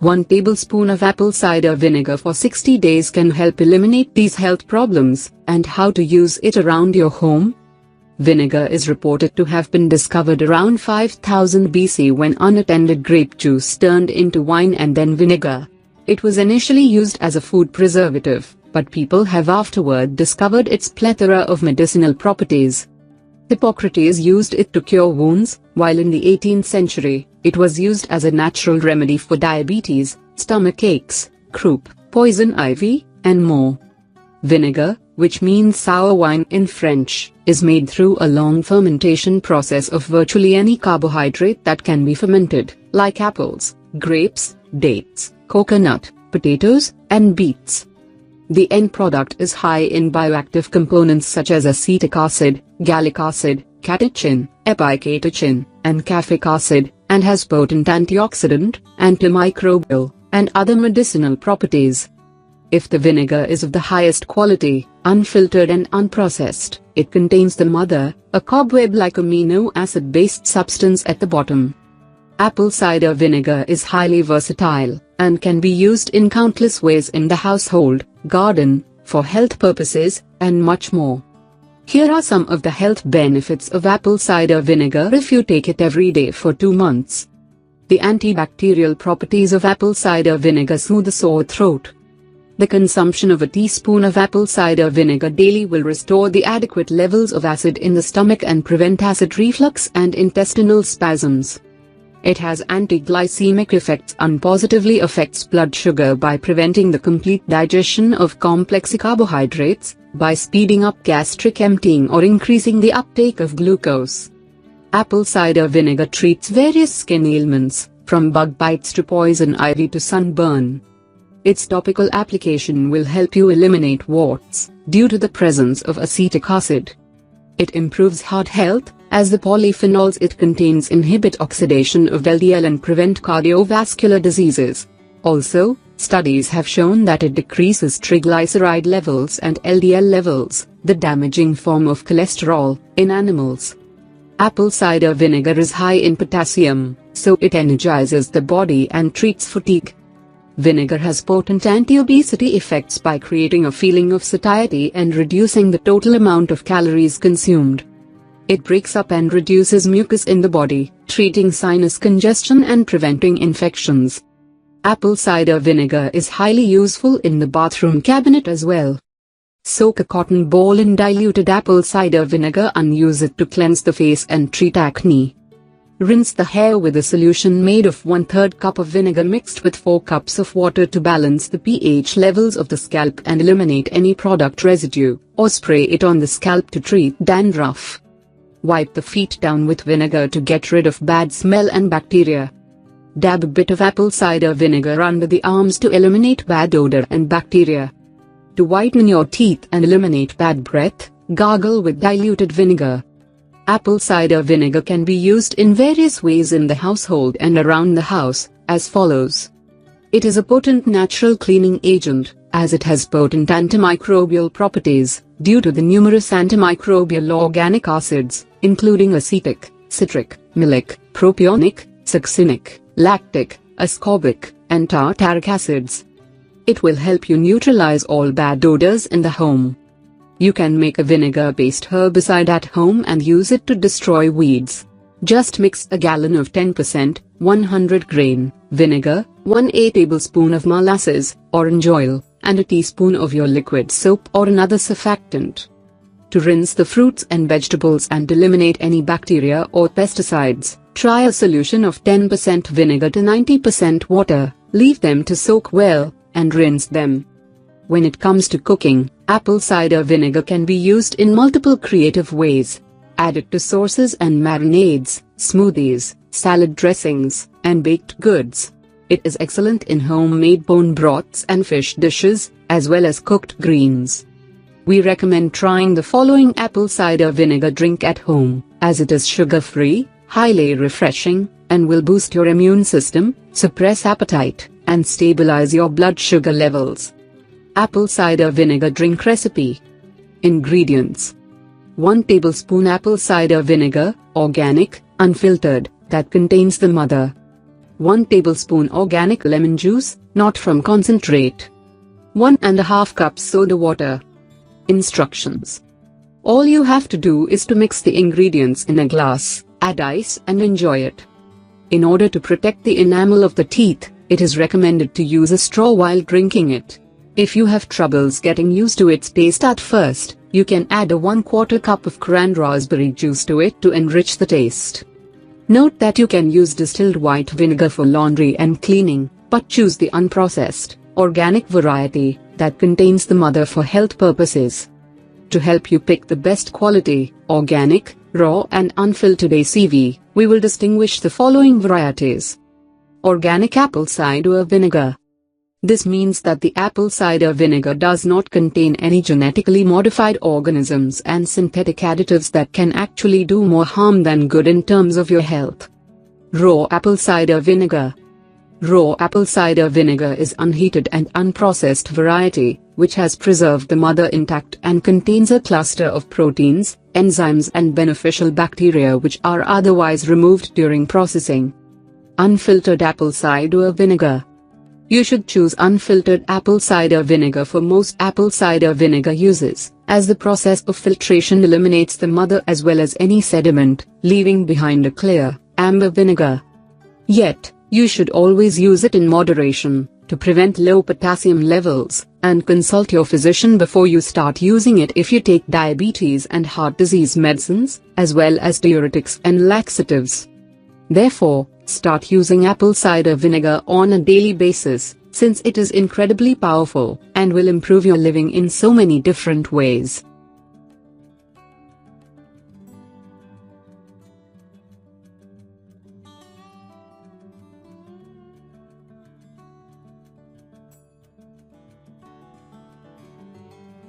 1 tablespoon of apple cider vinegar for 60 days can help eliminate these health problems. And how to use it around your home? Vinegar is reported to have been discovered around 5000 BC when unattended grape juice turned into wine and then vinegar. It was initially used as a food preservative, but people have afterward discovered its plethora of medicinal properties. Hippocrates used it to cure wounds, while in the 18th century, it was used as a natural remedy for diabetes, stomach aches, croup, poison ivy, and more. Vinegar, which means sour wine in French, is made through a long fermentation process of virtually any carbohydrate that can be fermented, like apples, grapes, dates, coconut, potatoes, and beets. The end product is high in bioactive components such as acetic acid, gallic acid, catechin, epicatechin, and caffeic acid, and has potent antioxidant, antimicrobial, and other medicinal properties. If the vinegar is of the highest quality, unfiltered and unprocessed, it contains the mother, a cobweb-like amino acid-based substance at the bottom. Apple cider vinegar is highly versatile, and can be used in countless ways in the household, garden, for health purposes, and much more. Here are some of the health benefits of apple cider vinegar if you take it every day for 2 months. The antibacterial properties of apple cider vinegar soothe a sore throat. The consumption of a teaspoon of apple cider vinegar daily will restore the adequate levels of acid in the stomach and prevent acid reflux and intestinal spasms. It has anti-glycemic effects and positively affects blood sugar by preventing the complete digestion of complex carbohydrates, by speeding up gastric emptying or increasing the uptake of glucose. Apple cider vinegar treats various skin ailments, from bug bites to poison ivy to sunburn. Its topical application will help you eliminate warts, due to the presence of acetic acid. It improves heart health, as the polyphenols it contains inhibit oxidation of LDL and prevent cardiovascular diseases. Also, studies have shown that it decreases triglyceride levels and LDL levels, the damaging form of cholesterol, in animals. Apple cider vinegar is high in potassium, so it energizes the body and treats fatigue. Vinegar has potent anti-obesity effects by creating a feeling of satiety and reducing the total amount of calories consumed. It breaks up and reduces mucus in the body, treating sinus congestion and preventing infections. Apple cider vinegar is highly useful in the bathroom cabinet as well. Soak a cotton ball in diluted apple cider vinegar and use it to cleanse the face and treat acne. Rinse the hair with a solution made of 1/3 cup of vinegar mixed with 4 cups of water to balance the pH levels of the scalp and eliminate any product residue, or spray it on the scalp to treat dandruff. Wipe the feet down with vinegar to get rid of bad smell and bacteria. Dab a bit of apple cider vinegar under the arms to eliminate bad odor and bacteria. To whiten your teeth and eliminate bad breath, gargle with diluted vinegar. Apple cider vinegar can be used in various ways in the household and around the house, as follows. It is a potent natural cleaning agent, as it has potent antimicrobial properties, due to the numerous antimicrobial organic acids, including acetic, citric, malic, propionic, succinic, lactic, ascorbic, and tartaric acids. It will help you neutralize all bad odors in the home. You can make a vinegar-based herbicide at home and use it to destroy weeds. Just mix a gallon of 10%, 100 grain, vinegar, 1/8 tablespoon of molasses, orange oil, and a teaspoon of your liquid soap or another surfactant. To rinse the fruits and vegetables and eliminate any bacteria or pesticides, try a solution of 10% vinegar to 90% water, leave them to soak well, and rinse them. When it comes to cooking, apple cider vinegar can be used in multiple creative ways. Add it to sauces and marinades, smoothies, salad dressings, and baked goods. It is excellent in homemade bone broths and fish dishes, as well as cooked greens. We recommend trying the following apple cider vinegar drink at home, as it is sugar-free, highly refreshing, and will boost your immune system, suppress appetite, and stabilize your blood sugar levels. Apple cider vinegar drink recipe. Ingredients: 1 tablespoon apple cider vinegar, organic, unfiltered, that contains the mother. 1 tablespoon organic lemon juice, not from concentrate. 1½ cups soda water. Instructions. All you have to do is to mix the ingredients in a glass, add ice and enjoy it. In order to protect the enamel of the teeth, it is recommended to use a straw while drinking it. If you have troubles getting used to its taste at first, you can add a 1/4 cup of cran raspberry juice to it to enrich the taste. Note that you can use distilled white vinegar for laundry and cleaning, but choose the unprocessed, organic variety that contains the mother for health purposes. To help you pick the best quality, organic, raw and unfiltered ACV, we will distinguish the following varieties. Organic apple cider vinegar. This means that the apple cider vinegar does not contain any genetically modified organisms and synthetic additives that can actually do more harm than good in terms of your health. Raw apple cider vinegar. Raw apple cider vinegar is unheated and unprocessed variety, which has preserved the mother intact and contains a cluster of proteins, enzymes and beneficial bacteria which are otherwise removed during processing. Unfiltered apple cider vinegar. You should choose unfiltered apple cider vinegar for most apple cider vinegar uses, as the process of filtration eliminates the mother as well as any sediment, leaving behind a clear, amber vinegar. Yet, you should always use it in moderation, to prevent low potassium levels, and consult your physician before you start using it if you take diabetes and heart disease medicines, as well as diuretics and laxatives. Therefore, start using apple cider vinegar on a daily basis, since it is incredibly powerful, and will improve your living in so many different ways.